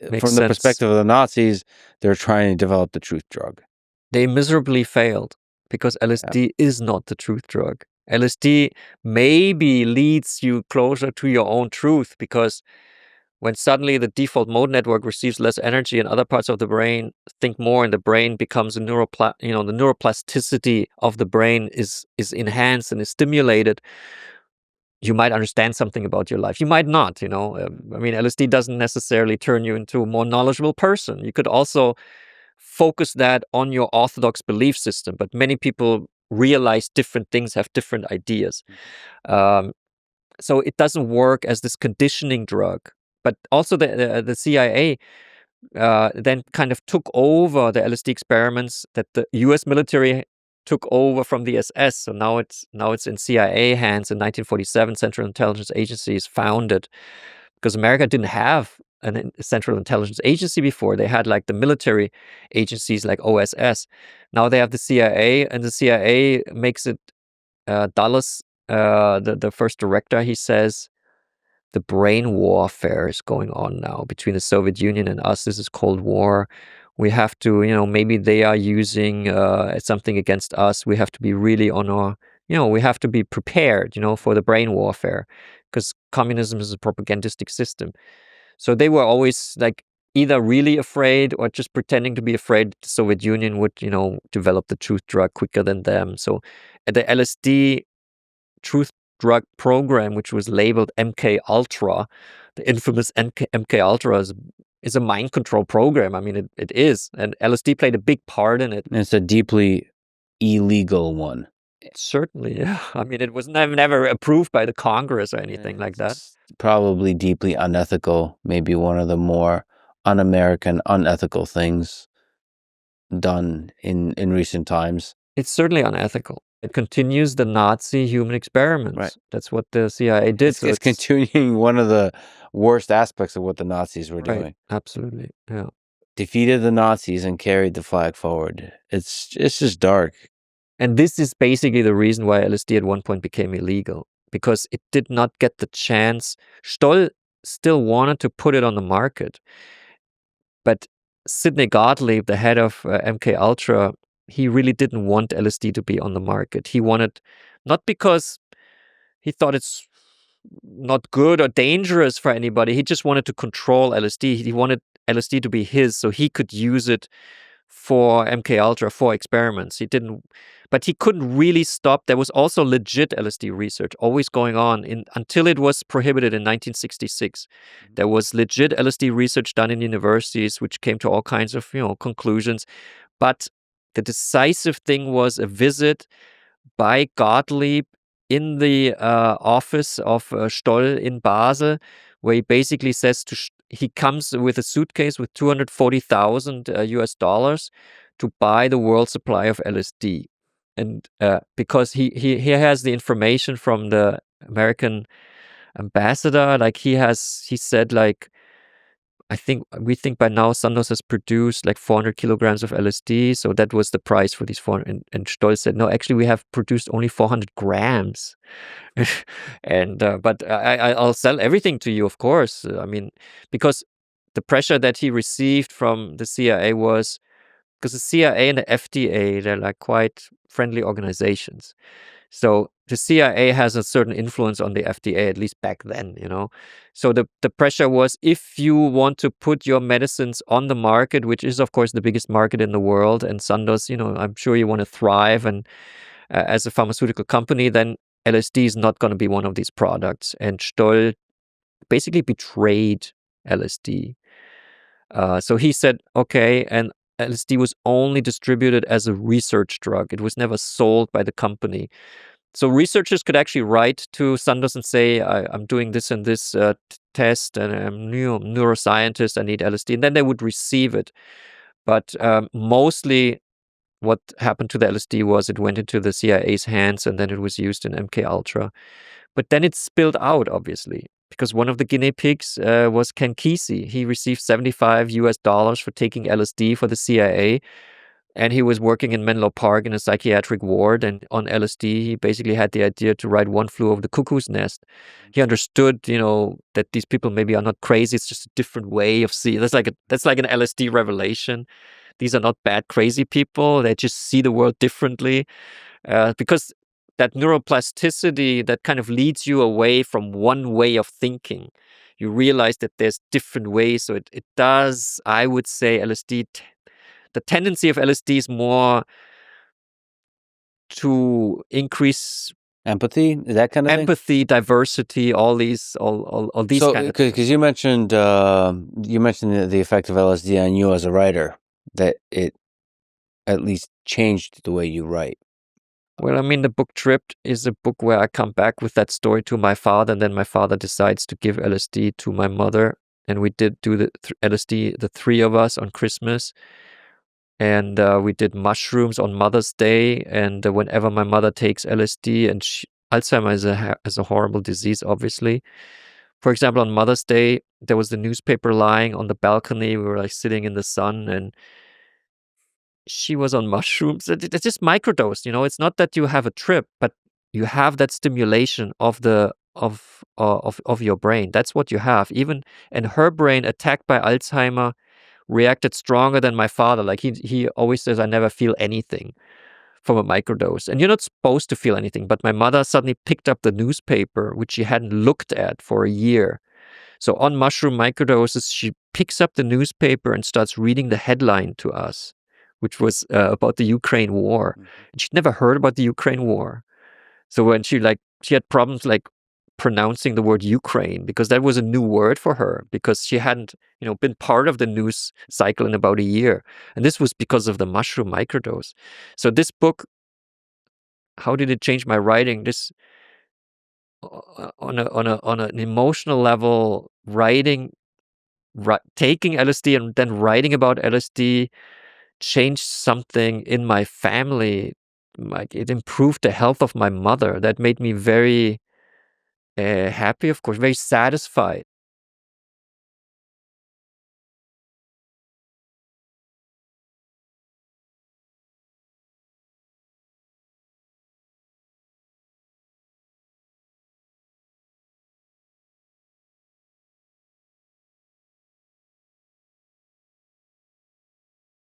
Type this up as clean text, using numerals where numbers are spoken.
Makes from the sense. perspective of the Nazis, they're trying to develop the truth drug. They miserably failed because LSD is not the truth drug. LSD maybe leads you closer to your own truth, because when suddenly the default mode network receives less energy and other parts of the brain think more, and the brain becomes a the neuroplasticity of the brain is enhanced and is stimulated, you might understand something about your life. You might not, I mean, LSD doesn't necessarily turn you into a more knowledgeable person. You could also focus that on your orthodox belief system, but many people realize different things, have different ideas. So it doesn't work as this conditioning drug. But also the CIA then kind of took over the LSD experiments that the US military took over from the SS. So now it's in CIA hands. In 1947, Central Intelligence Agency is founded, because America didn't have a Central Intelligence Agency before. They had like the military agencies like OSS. Now they have the CIA, and the CIA makes it, Dulles, the first director, he says, the brain warfare is going on now between the Soviet Union and us. This is Cold War. We have to, maybe they are using something against us. We have to be really on our, we have to be prepared, for the brain warfare, because communism is a propagandistic system. So they were always like either really afraid or just pretending to be afraid the Soviet Union would, develop the truth drug quicker than them. So the LSD truth drug program, which was labeled MKUltra, the infamous MKUltra is a mind control program. I mean, it is, and LSD played a big part in it. And it's a deeply illegal one. Certainly, yeah. I mean, it was never approved by the Congress or anything like that. Probably deeply unethical, maybe one of the more un-American, unethical things done in recent times. It's certainly unethical. It continues the Nazi human experiments. Right. That's what the CIA did. It's continuing one of the worst aspects of what the Nazis were doing. Absolutely, yeah. Defeated the Nazis and carried the flag forward. It's just dark. And this is basically the reason why LSD at one point became illegal, because it did not get the chance. Stoll still wanted to put it on the market, but Sidney Gottlieb, the head of MKUltra, he really didn't want LSD to be on the market. He wanted, not because he thought it's not good or dangerous for anybody, he just wanted to control LSD. He wanted LSD to be his, so he could use it for MKUltra, for experiments. But he couldn't really stop. There was also legit LSD research always going on until it was prohibited in 1966. Mm-hmm. There was legit LSD research done in universities, which came to all kinds of conclusions. But the decisive thing was a visit by Gottlieb in the office of Stoll in Basel, where he basically says he comes with a suitcase with $240,000 US dollars to buy the world supply of LSD. And because he has the information from the American ambassador, like he said, like, we think by now Sandoz has produced like 400 kilograms of LSD, so that was the price for these 400. And Stoll said, no, actually we have produced only 400 grams. And but I'll sell everything to you, of course. I mean, because the pressure that he received from the CIA was, because the CIA and the FDA, they're like quite friendly organizations. So the CIA has a certain influence on the FDA, at least back then, So the pressure was, if you want to put your medicines on the market, which is, of course, the biggest market in the world, and Sandoz, I'm sure you want to thrive and as a pharmaceutical company, then LSD is not going to be one of these products. And Stoll basically betrayed LSD. So he said, okay, and LSD was only distributed as a research drug. It was never sold by the company. So researchers could actually write to Sandoz and say, I'm doing this and this test, and I'm a neuroscientist, I need LSD. And then they would receive it. But mostly what happened to the LSD was it went into the CIA's hands, and then it was used in MKUltra. But then it spilled out, obviously, because one of the guinea pigs was Ken Kesey. He received $75 US for taking LSD for the CIA. and he was working in Menlo Park in a psychiatric ward, and on LSD, he basically had the idea to write One Flew Over the Cuckoo's Nest. He understood, that these people maybe are not crazy. It's just a different way of seeing. That's like an LSD revelation. These are not bad, crazy people. They just see the world differently, because that neuroplasticity that kind of leads you away from one way of thinking. You realize that there's different ways. So it does, I would say, LSD. The tendency of LSD is more to increase Empathy, that kind of thing. empathy, diversity, all these So, kind of because you mentioned the effect of LSD on you as a writer, that it at least changed the way you write. Well, I mean, the book Tripped is a book where I come back with that story to my father, and then my father decides to give LSD to my mother, and we did do the LSD, the three of us, on Christmas. And we did mushrooms on Mother's Day. And whenever my mother takes LSD, and Alzheimer is a horrible disease, obviously. For example, on Mother's Day, there was the newspaper lying on the balcony. We were like sitting in the sun, and she was on mushrooms. It's just microdose. It's not that you have a trip, but you have that stimulation of your brain. That's what you have. And her brain, attacked by Alzheimer, reacted stronger than my father. Like he always says, I never feel anything from a microdose. And you're not supposed to feel anything. But my mother suddenly picked up the newspaper, which she hadn't looked at for a year. So on mushroom microdoses, she picks up the newspaper and starts reading the headline to us, which was about the Ukraine war. And she'd never heard about the Ukraine war. So when she had problems pronouncing the word Ukraine, because that was a new word for her, because she hadn't been part of the news cycle in about a year. And this was because of the mushroom microdose. So this book, how did it change my writing? This on an emotional level, taking LSD and then writing about LSD changed something in my family. Like, it improved the health of my mother. That made me very happy, of course, very satisfied.